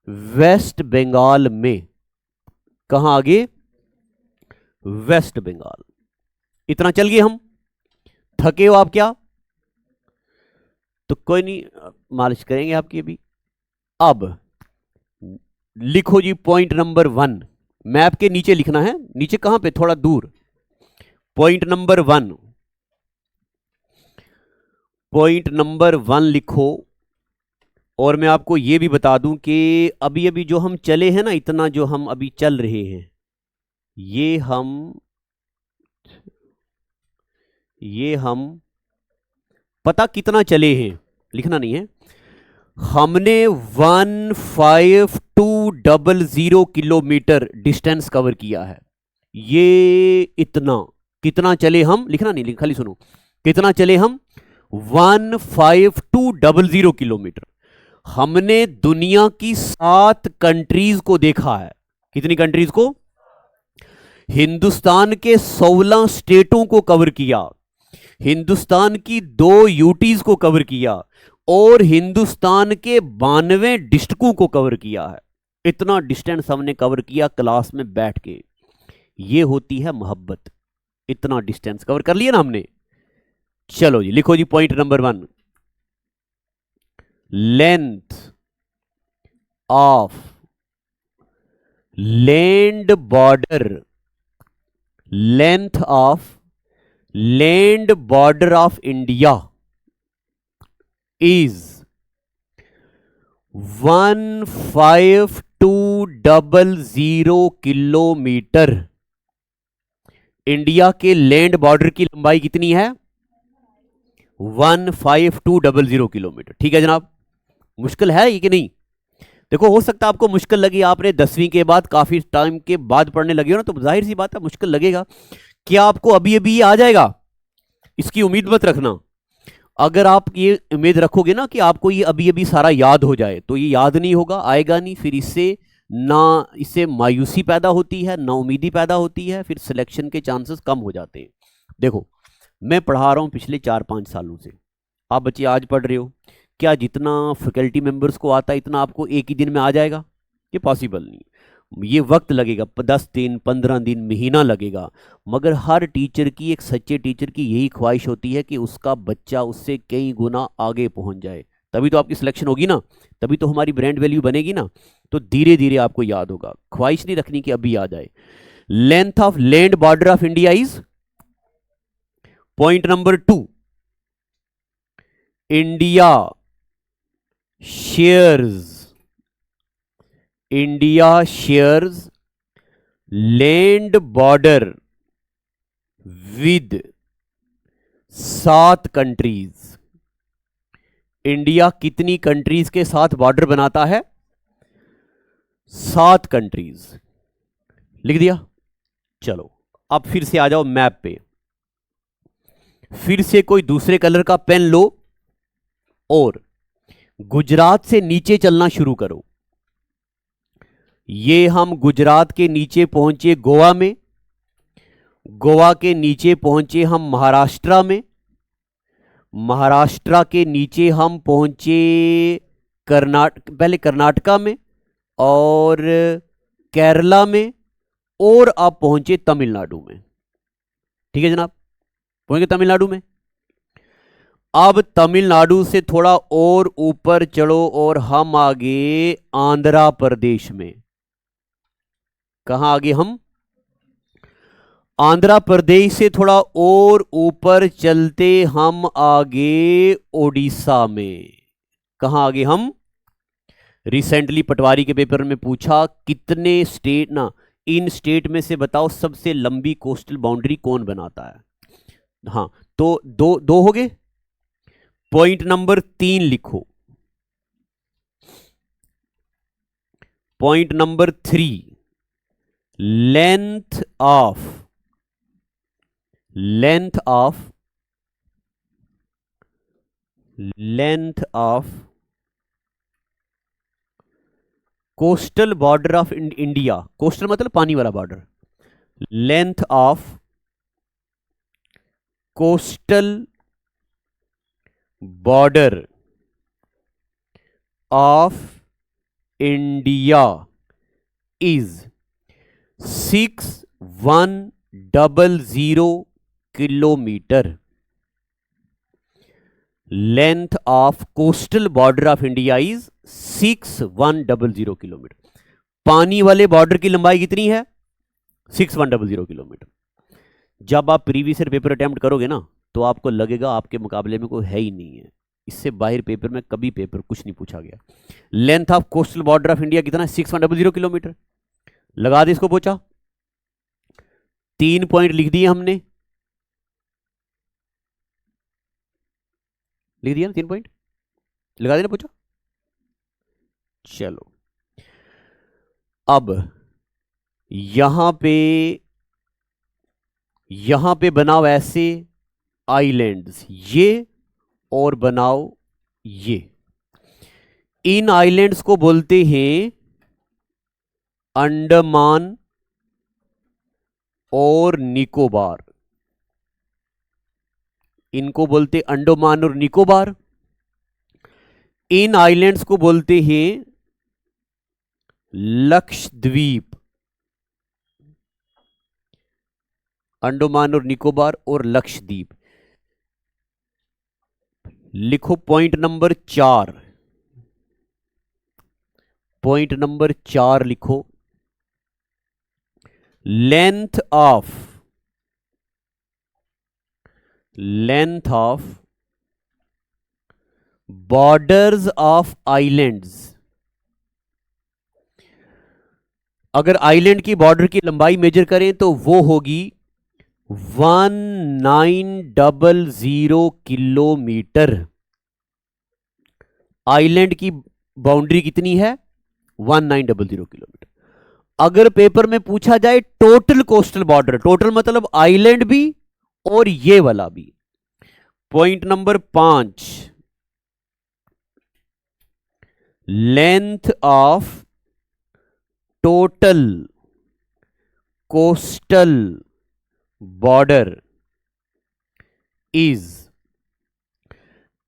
वेस्ट बंगाल में। कहां आगे, वेस्ट बंगाल। इतना चल गए हम, थके हो आप क्या, तो कोई नहीं, मालिश करेंगे आपकी अभी। अब लिखो जी पॉइंट नंबर 1, मैप के नीचे लिखना है, नीचे कहां पे, थोड़ा दूर। पॉइंट नंबर 1, पॉइंट नंबर 1 लिखो। और मैं आपको यह भी बता दूं कि अभी अभी जो हम चले हैं ना, इतना जो हम अभी चल रहे हैं, ये हम पता कितना चले हैं, लिखना नहीं है। हमने 15200 किलोमीटर डिस्टेंस कवर किया है। ये इतना, कितना चले हम, लिखना नहीं, खाली सुनो, कितना चले हम, 15200 किलोमीटर। हमने दुनिया की 7 कंट्रीज को देखा है। कितनी कंट्रीज को, हिंदुस्तान के 16 स्टेटों को कवर किया, हिंदुस्तान की 2 यूटीज को कवर किया, और हिंदुस्तान के 92 डिस्ट्रिक्टों को कवर किया है। इतना डिस्टेंस हमने कवर किया क्लास में बैठ के, ये होती है मोहब्बत। इतना डिस्टेंस कवर कर लिया ना हमने। चलो जी लिखो जी point number 1, length of land border, length of land border of India is 15200 kilometre. India के लैंड बॉर्डर की लंबाई कितनी है, 15200 किलोमीटर। ठीक है जनाब, मुश्किल है ये कि नहीं। देखो हो सकता है आपको मुश्किल लगी, आपने 10वीं के बाद काफी टाइम के बाद पढ़ने लगे हो ना, तो जाहिर सी बात है मुश्किल लगेगा। क्या आपको अभी अभी ये आ जाएगा, इसकी उम्मीद मत रखना। अगर आप ये उम्मीद रखोगे ना कि आपको ये अभी अभी सारा याद हो जाए, तो ये याद नहीं होगा, आएगा नहीं। फिर इससे मायूसी पैदा होती है, ना उम्मीदी पैदा होती है, फिर सिलेक्शन के चांसेस कम हो जाते हैं। देखो मैं पढ़ा रहा हूं पिछले 4-5 सालों से, आप बच्चे आज पढ़ रहे हो, क्या जितना फैकल्टी मेंबर्स को आता है इतना आपको एक ही दिन में आ जाएगा, ये पॉसिबल नहीं। ये वक्त लगेगा, 10 दिन, 15 दिन, महीना लगेगा। मगर हर टीचर की, एक सच्चे टीचर की यही ख्वाहिश होती है कि उसका बच्चा उससे कई गुना आगे पहुंच जाए, तभी तो आपकी सिलेक्शन होगी ना, तभी तो हमारी ब्रांड वैल्यू बनेगी ना। तो धीरे धीरे आपको याद होगा, ख्वाहिश नहीं रखनी कि अभी आ जाए। Length of land border of India is, point number 2, India shares land border with 7 countries. India कितनी कंट्रीज के साथ बॉर्डर बनाता है, 7 कंट्रीज। लिख दिया। चलो अब फिर से आ जाओ मैप पे, फिर से कोई दूसरे कलर का पेन लो और गुजरात से नीचे चलना शुरू करो। ये हम गुजरात के नीचे पहुंचे गोवा में, गोवा के नीचे पहुंचे हम महाराष्ट्र में, महाराष्ट्र के नीचे हम पहुंचे पहले कर्नाटका में और केरला में, और आप पहुंचे तमिलनाडु में। ठीक है जनाब, पहुंचे तमिलनाडु में। अब तमिलनाडु से थोड़ा और ऊपर चढ़ो और हम आगे आंध्र प्रदेश में। कहां आगे हम? आंध्र प्रदेश से थोड़ा और ऊपर चलते हम आगे ओडिशा में। कहां आगे हम? रिसेंटली पटवारी के पेपर में पूछा कितने स्टेट ना, इन स्टेट में से बताओ सबसे लंबी कोस्टल बाउंड्री कौन बनाता है। हाँ, तो दो हो गए। पॉइंट नंबर 3 लिखो। Point number 3, length of coastal border of India. Coastal मतलब पानी वाला border. Length of coastal border of India is 6100 kilometre. Length of coastal border of India is 6100 kilometre. पानी वाले बॉर्डर की लंबाई कितनी है? 6100 किलोमीटर। जब आप प्रीवियस ईयर पेपर अटेम्प्ट करोगे ना, तो आपको लगेगा आपके मुकाबले में कोई है ही नहीं है। इससे बाहर पेपर में कभी पेपर कुछ नहीं पूछा गया। Length of coastal border of India कितना है? 6100 किलोमीटर। लगा दे इसको पोचा। 3 पॉइंट लिख दिए हमने, लिख दिया ना 3 पॉइंट, लगा देना पोचा। चलो अब यहां पे बनाओ ऐसे आइलैंड्स, ये और बनाओ ये। इन आइलैंड्स को बोलते हैं अंडमान और निकोबार। इनको बोलते अंडमान और निकोबार। इन आइलैंड्स को बोलते हैं लक्षद्वीप। अंडमान और निकोबार और लक्षद्वीप। लिखो पॉइंट नंबर 4। पॉइंट नंबर 4 लिखो। Length of borders of islands. अगर आइलैंड की बॉर्डर की लंबाई मेजर करें तो वो होगी 1900 किलोमीटर। आइलैंड की बाउंड्री कितनी है? 1900 किलोमीटर। अगर पेपर में पूछा जाए टोटल कोस्टल बॉर्डर, टोटल मतलब आइलैंड भी और ये वाला भी। Point number 5, length of total coastal border is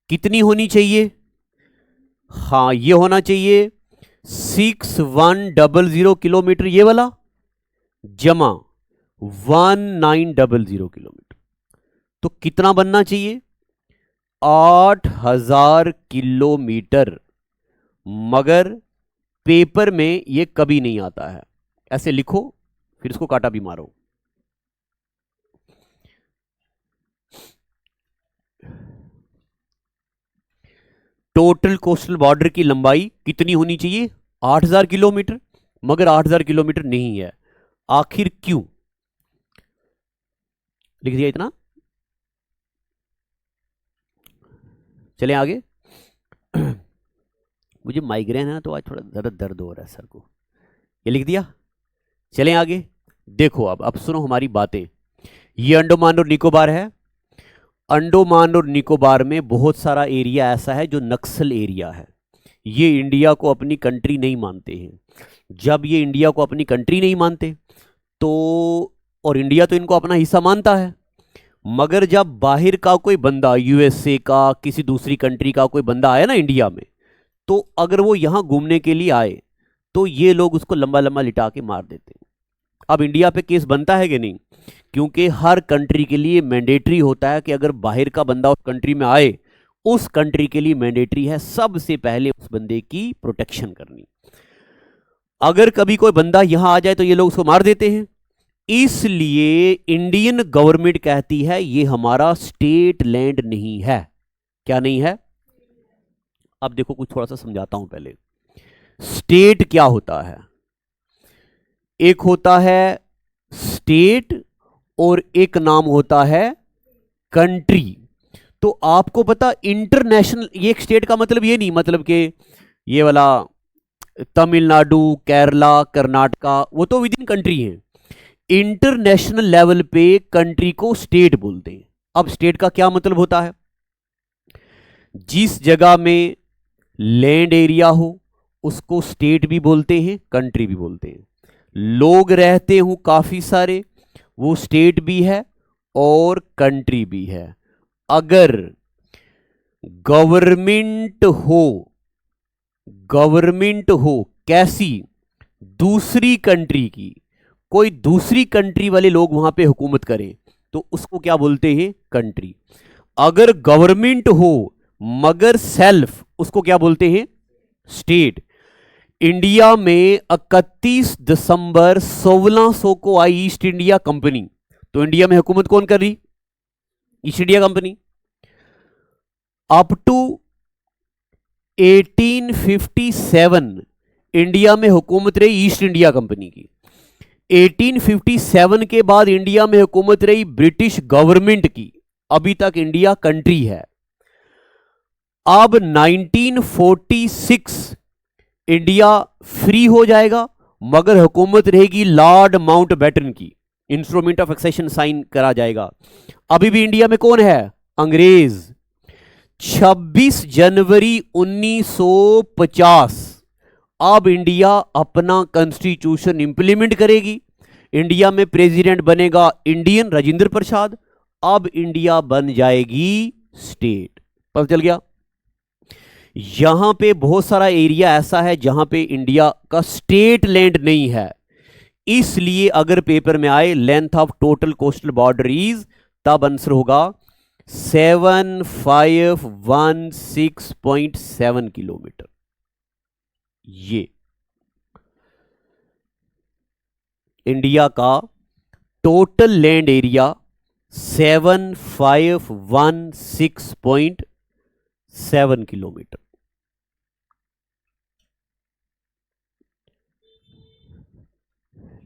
कितनी होनी चाहिए? हां, ये होना चाहिए 6100 किलोमीटर ये वाला, जमा 1900 किलोमीटर। तो कितना बनना चाहिए? 8000 किलोमीटर। मगर पेपर में ये कभी नहीं आता है। ऐसे लिखो, फिर इसको काटा भी मारो। टोटल कोस्टल बॉर्डर की लंबाई कितनी होनी चाहिए? 8000 किलोमीटर। मगर 8000 किलोमीटर नहीं है। आखिर क्यों? लिख दिया इतना। चलें आगे। मुझे माइग्रेन है ना, तो आज थोड़ा ज्यादा दर्द हो रहा है सर को। ये लिख दिया। चलें आगे। देखो अब सुनो हमारी बातें। ये अंडमान और निकोबार है अंडोमान और निकोबार में बहुत सारा एरिया ऐसा है जो नक्सल एरिया है। ये इंडिया को अपनी कंट्री नहीं मानते हैं। जब ये इंडिया को अपनी कंट्री नहीं मानते तो, और इंडिया तो इनको अपना हिस्सा मानता है, मगर जब बाहर का कोई बंदा, यूएसए का, किसी दूसरी कंट्री का कोई बंदा आया ना इंडिया में, तो अगर वो यहां घूमने के लिए आए तो ये लोग उसको लंबा लंबा लिटा के मार देते हैं। अब इंडिया पे केस बनता है कि नहीं? क्योंकि हर कंट्री के लिए मैंडेटरी होता है कि अगर बाहर का बंदा उस कंट्री में आए, उस कंट्री के लिए मैंडेटरी है सबसे पहले उस बंदे की प्रोटेक्शन करनी। अगर कभी कोई बंदा यहां आ जाए तो ये लोग उसको मार देते हैं। इसलिए इंडियन गवर्नमेंट कहती है ये हमारा स्टेट लैंड नहीं है। क्या नहीं है? अब देखो कुछ थोड़ा सा समझाता हूं पहले। स्टेट क्या होता है? एक होता है स्टेट और एक नाम होता है कंट्री। तो आपको पता इंटरनेशनल, ये एक स्टेट का मतलब ये नहीं, मतलब कि ये वाला तमिलनाडु, केरला, कर्नाटका, वो तो विद इन कंट्री है। इंटरनेशनल लेवल पे कंट्री को स्टेट बोलते हैं। अब स्टेट का क्या मतलब होता है? जिस जगह में लैंड एरिया हो उसको स्टेट भी बोलते हैं, कंट्री भी बोलते हैं। लोग रहते हो काफी सारे, वो स्टेट भी है और कंट्री भी है। अगर गवर्नमेंट हो, गवर्नमेंट हो कैसी? दूसरी कंट्री की, कोई दूसरी कंट्री वाले लोग वहां पे हुकूमत करें तो उसको क्या बोलते हैं? कंट्री। अगर गवर्नमेंट हो मगर सेल्फ, उसको क्या बोलते हैं? स्टेट। इंडिया में 31 दिसंबर 1600 को आई ईस्ट इंडिया कंपनी, तो इंडिया में हुकूमत कौन कर रही? East India Company. Up to 1857 India में हुकूमत रही ईस्ट इंडिया कंपनी की। 1857 के बाद इंडिया में हुकूमत रही ब्रिटिश गवर्नमेंट की। अभी तक इंडिया कंट्री है। अब 1946 इंडिया फ्री हो जाएगा मगर हुकूमत रहेगी लॉर्ड माउंटबेटन की। इंस्ट्रूमेंट ऑफ एक्सेशन साइन करा जाएगा। अभी भी इंडिया में कौन है? अंग्रेज। 26 जनवरी 1950 अब इंडिया अपना कॉन्स्टिट्यूशन इंप्लीमेंट करेगी। इंडिया में प्रेसिडेंट बनेगा इंडियन राजेंद्र प्रसाद। अब इंडिया बन जाएगी स्टेट। पता चल गया? यहां पे बहुत सारा एरिया ऐसा है जहां पे इंडिया का स्टेट लैंड नहीं है। इसलिए अगर पेपर में आए length of total coastal border is, तब आंसर होगा 7516.7 किलोमीटर। ये इंडिया का टोटल लैंड एरिया 7516.7 किलोमीटर।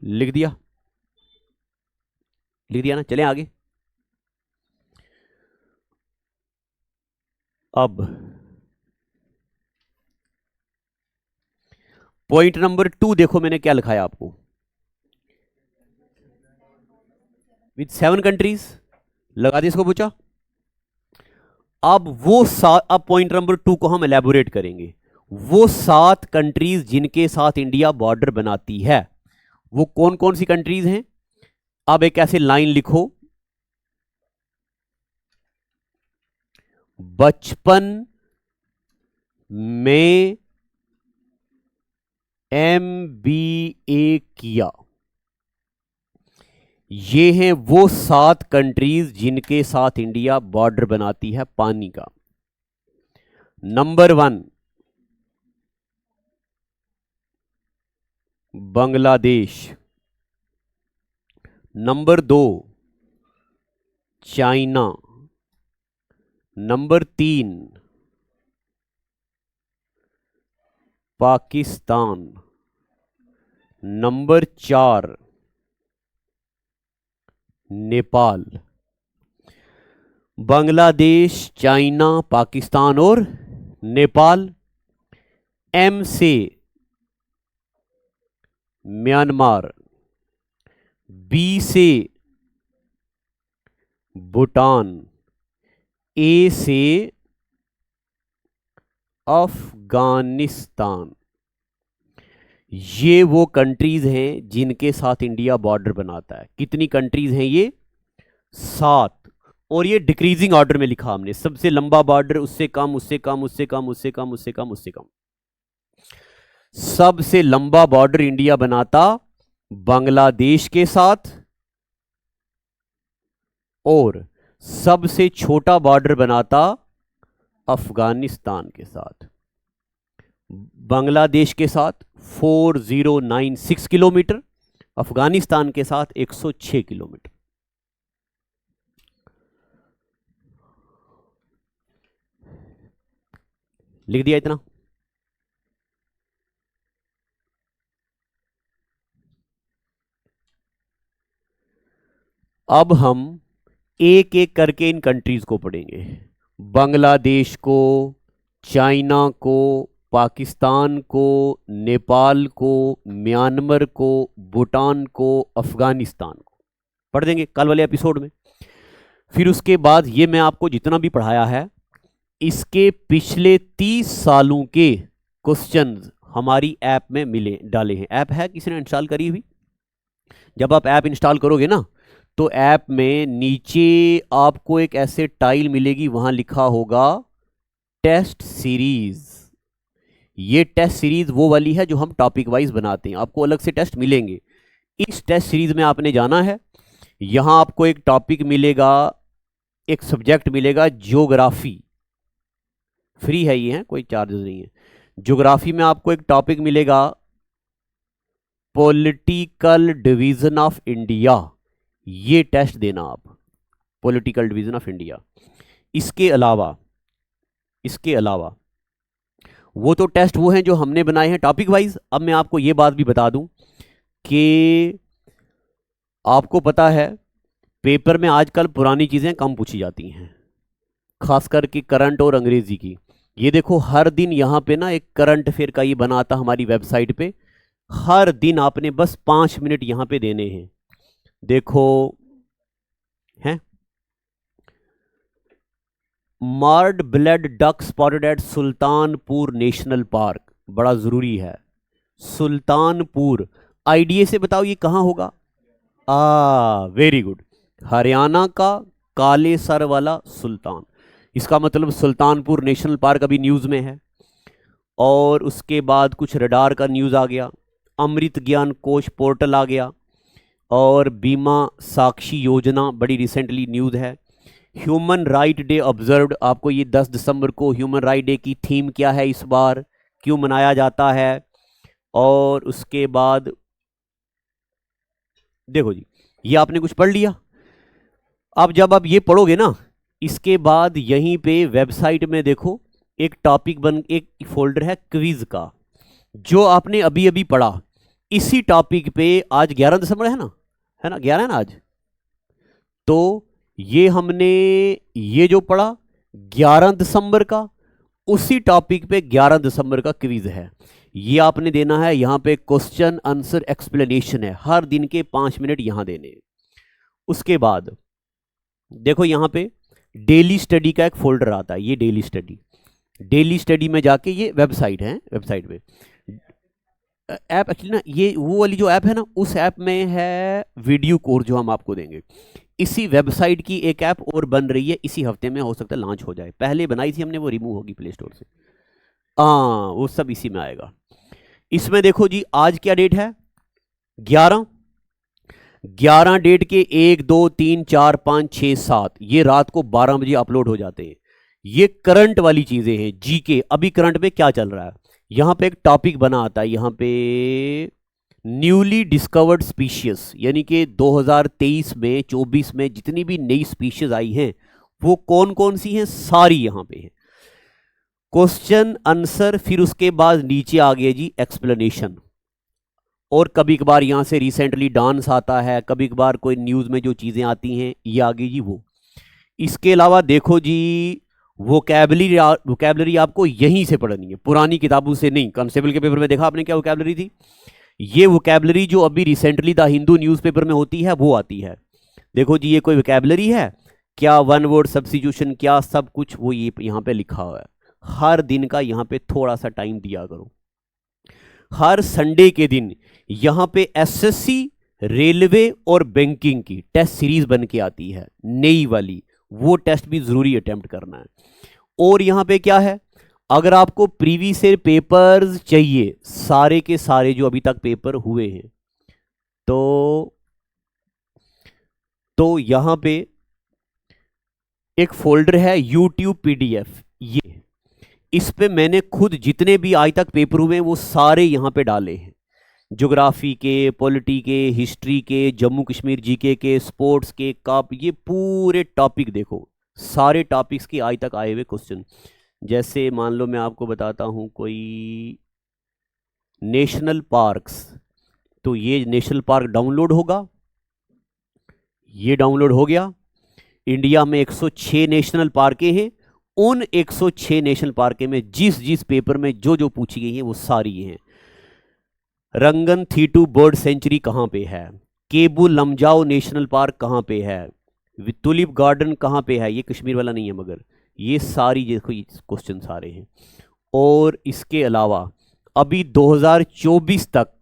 लिख दिया? लिख दिया ना? चलें आगे। अब पॉइंट नंबर 2 देखो मैंने क्या लिखा है आपको। विद 7 कंट्रीज, लगा दी इसको, पूछा। अब वो अब पॉइंट नंबर 2 को हम एलैबोरेट करेंगे। वो 7 कंट्रीज जिनके साथ इंडिया बॉर्डर बनाती है वो कौन कौन सी कंट्रीज हैं? अब एक ऐसे लाइन लिखो, बचपन में MBA किया। ये हैं वो 7 कंट्रीज जिनके साथ इंडिया बॉर्डर बनाती है पानी का। Number 1 Bangladesh, number 2 China, number 3 Pakistan, number 4 Nepal. Bangladesh, China, Pakistan और नेपाल। M से म्यांमार, B से भूटान, ए से अफगानिस्तान, ये वो कंट्रीज हैं जिनके साथ इंडिया बॉर्डर बनाता है। कितनी कंट्रीज हैं ये? 7। और ये डिक्रीजिंग ऑर्डर में लिखा हमने, सबसे लंबा बॉर्डर, उससे कम, उससे कम, उससे कम, उससे कम, उससे कम, उससे कम। सबसे लंबा बॉर्डर इंडिया बनाता बांग्लादेश के साथ, और सबसे छोटा बॉर्डर बनाता अफगानिस्तान के साथ। बांग्लादेश के साथ 4096 किलोमीटर, अफगानिस्तान के साथ 106 किलोमीटर। लिख दिया इतना। अब हम एक एक करके इन कंट्रीज को पढ़ेंगे। बांग्लादेश को, चाइना को, पाकिस्तान को, नेपाल को, म्यांमार को, भूटान को, अफगानिस्तान को पढ़ देंगे कल वाले एपिसोड में। फिर उसके बाद ये मैं आपको जितना भी पढ़ाया है, इसके पिछले 30 सालों के क्वेश्चंस हमारी ऐप में मिले, डाले हैं। ऐप है, किसी ने इंस्टॉल करी हुई? जब आप ऐप इंस्टॉल करोगे ना, तो ऐप में नीचे आपको एक ऐसे टाइल मिलेगी, वहां लिखा होगा टेस्ट सीरीज। ये टेस्ट सीरीज वो वाली है जो हम टॉपिक वाइज बनाते हैं, आपको अलग से टेस्ट मिलेंगे। इस टेस्ट सीरीज में आपने जाना है, यहां आपको एक टॉपिक मिलेगा, एक सब्जेक्ट मिलेगा ज्योग्राफी, फ्री है ये, है कोई चार्जेस नहीं है। ज्योग्राफी में आपको एक टॉपिक मिलेगा पॉलिटिकल डिवीजन ऑफ इंडिया, ये टेस्ट देना आप, पॉलिटिकल डिवीजन ऑफ इंडिया। इसके अलावा वो तो टेस्ट वो हैं जो हमने बनाए हैं टॉपिक वाइज। अब मैं आपको ये बात भी बता दूं कि आपको पता है पेपर में आजकल पुरानी चीजें कम पूछी जाती हैं, खासकर कि करंट और अंग्रेजी की। ये देखो, हर दिन यहाँ पे ना एक करंट अफेयर का ये बना आता हमारी वेबसाइट पे, हर दिन आपने बस 5 मिनट यहाँ पे देने हैं। देखो हैं, marbled duck spotted at Sultanpur national park, बड़ा जरूरी है। सुल्तानपुर, आईडीए से बताओ ये कहां होगा? वेरी गुड, हरियाणा का काले सर वाला सुल्तान, इसका मतलब सुल्तानपुर नेशनल पार्क अभी न्यूज में है। और उसके बाद कुछ रडार का न्यूज आ गया, अमृत ज्ञान कोश पोर्टल आ गया, और बीमा साक्षी योजना बड़ी रिसेंटली न्यूज है। ह्यूमन राइट डे ऑब्जर्व्ड, आपको ये 10 दिसंबर को ह्यूमन राइट डे की थीम क्या है, इस बार क्यों मनाया जाता है। और उसके बाद देखो जी, ये आपने कुछ पढ़ लिया। अब जब आप ये पढ़ोगे ना, इसके बाद यहीं पे वेबसाइट में देखो एक टॉपिक एक फोल्डर है क्विज का, जो आपने अभी अभी पढ़ा, इसी टॉपिक पे आज 11 दिसंबर है ना, 11 है ना आज। तो ये हमने ये जो पढ़ा 11 दिसंबर का, उसी टॉपिक पे 11 दिसंबर का क्विज है, ये आपने देना है। यहां पे क्वेश्चन आंसर एक्सप्लेनेशन है, हर दिन के 5 मिनट यहां देने। उसके बाद देखो यहां पे डेली स्टडी का एक फोल्डर आता है, ये डेली स्टडी में जाके, ये वेबसाइट है, वेबसाइट में ऐप एक्चुअली ना, ये वो वाली जो ऐप है ना, उस ऐप में है वीडियो कोर्स जो हम आपको देंगे। इसी वेबसाइट की एक ऐप और बन रही है, इसी हफ्ते में हो सकता है लॉन्च हो जाए। पहले बनाई थी हमने, वो रिमूव होगी प्ले स्टोर से। वो सब इसी में आएगा। इसमें देखो जी, आज क्या डेट है? 11 डेट के 1 2 3 4 5 6 7 ये रात को 12 बजे अपलोड हो जाते हैं। ये करंट वाली चीजें हैं, जीके। अभी करंट पे क्या चल रहा है, यहां पे एक टॉपिक बना आता है, यहां पे न्यूली डिस्कवर्ड स्पीशीज, यानी कि 2023 में 24 में जितनी भी नई स्पीशीज आई हैं वो कौन कौन सी हैं, सारी यहां पे है। क्वेश्चन आंसर, फिर उसके बाद नीचे आ गया जी एक्सप्लेनेशन। और कभी कभार यहां से रिसेंटली डांस आता है, कभी कभार कोई न्यूज में जो चीजें आती हैं ये आ गई जी वो। इसके अलावा देखो जी, वोकैबलरी आपको यहीं से पढ़नी है, पुरानी किताबों से नहीं। कांस्टेबल के पेपर में देखा आपने क्या वोकैबलरी थी, ये वोकैबलरी जो अभी रिसेंटली द हिंदू न्यूज़पेपर में होती है वो आती है। देखो जी, ये कोई वोकैबलरी है, क्या वन वर्ड सब्स्टिट्यूशन, क्या सब कुछ वो ये यहाँ पे लिखा हुआ है। हर दिन का यहाँ पे थोड़ा सा टाइम दिया करो। हर संडे के दिन यहाँ पे एसएससी, रेलवे और बैंकिंग की टेस्ट सीरीज बन के आती है नई वाली, वो टेस्ट भी जरूरी अटेम्प्ट करना है। और यहाँ पे क्या है, अगर आपको प्रीवियस ईयर पेपर्स चाहिए सारे के सारे जो अभी तक पेपर हुए हैं, तो यहां पे एक फोल्डर है यूट्यूब पीडीएफ, ये इस पे मैंने खुद जितने भी आज तक पेपर हुए हैं वो सारे यहां पे डाले हैं। ज्योग्राफी के, पॉलिटी के, हिस्ट्री के, जम्मू कश्मीर जीके के, स्पोर्ट्स के, कप, ये पूरे टॉपिक देखो, सारे टॉपिक्स के आज तक आए हुए क्वेश्चन। जैसे मान लो मैं आपको बताता हूं कोई नेशनल पार्क्स, तो ये नेशनल पार्क डाउनलोड होगा, ये डाउनलोड हो गया। इंडिया में 106 नेशनल पार्कें हैं, उन 106 नेशनल पार्कें में जिस जिस पेपर में जो जो पूछी गई है वो सारी हैं। रंगन थीटू बर्ड सेंचुरी कहां पे है, केबू लमजाओ नेशनल पार्क कहां पे है, टुलिप गार्डन कहां पे है, ये कश्मीर वाला नहीं है मगर ये सारी देखो क्वेश्चन सारे हैं। और इसके अलावा अभी 2024 तक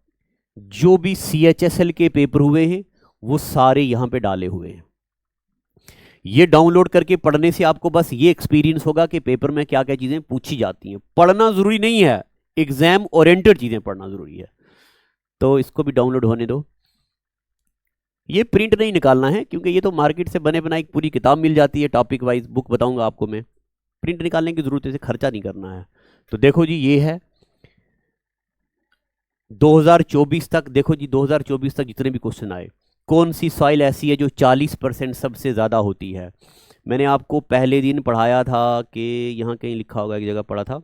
जो भी CHSL के पेपर हुए हैं वो सारे यहां पे डाले हुए हैं। ये डाउनलोड करके पढ़ने से आपको बस ये एक्सपीरियंस होगा कि पेपर में क्या क्या चीजें पूछी जाती हैं। पढ़ना जरूरी नहीं है, एग्जाम ओरिएंटेड चीजें पढ़ना जरूरी है। तो इसको भी डाउनलोड होने दो। ये प्रिंट नहीं निकालना है क्योंकि ये तो मार्केट से बने बनाई पूरी किताब मिल जाती है, टॉपिक वाइज बुक बताऊंगा आपको मैं। प्रिंट निकालने की जरूरत है, इसे खर्चा नहीं करना है। तो देखो जी ये है 2024 तक। देखो जी 2024 तक जितने भी क्वेश्चन आए, कौन सी सॉइल ऐसी है जो 40% सबसे ज्यादा होती है। मैंने आपको पहले दिन पढ़ाया था कि यहां कहीं लिखा होगा, एक जगह पढ़ा था,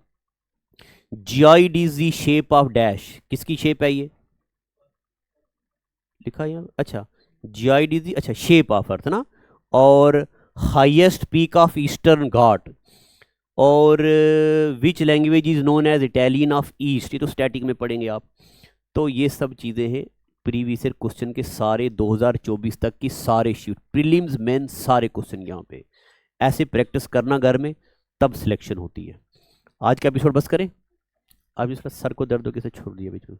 GIDZ शेप ऑफ डैश, किसकी शेप है ये लिखा है यहाँ, अच्छा GIDZ, अच्छा शेप ऑफ अर्थ ना, और highest peak of eastern ghat, और which language is known as Italian of east, ये तो स्टैटिक में पढ़ेंगे आप। तो ये सब चीज़ें हैं प्रीवियस ईयर क्वेश्चन के सारे 2024 तक की सारे शीट, प्रीलिम्स मेन सारे क्वेश्चन यहाँ पे। ऐसे प्रैक्टिस करना घर में, तब सिलेक्शन होती है। आज का एपिसोड बस करें, अब इसका सर को दर्द हो के छोड़ दिया बीच में।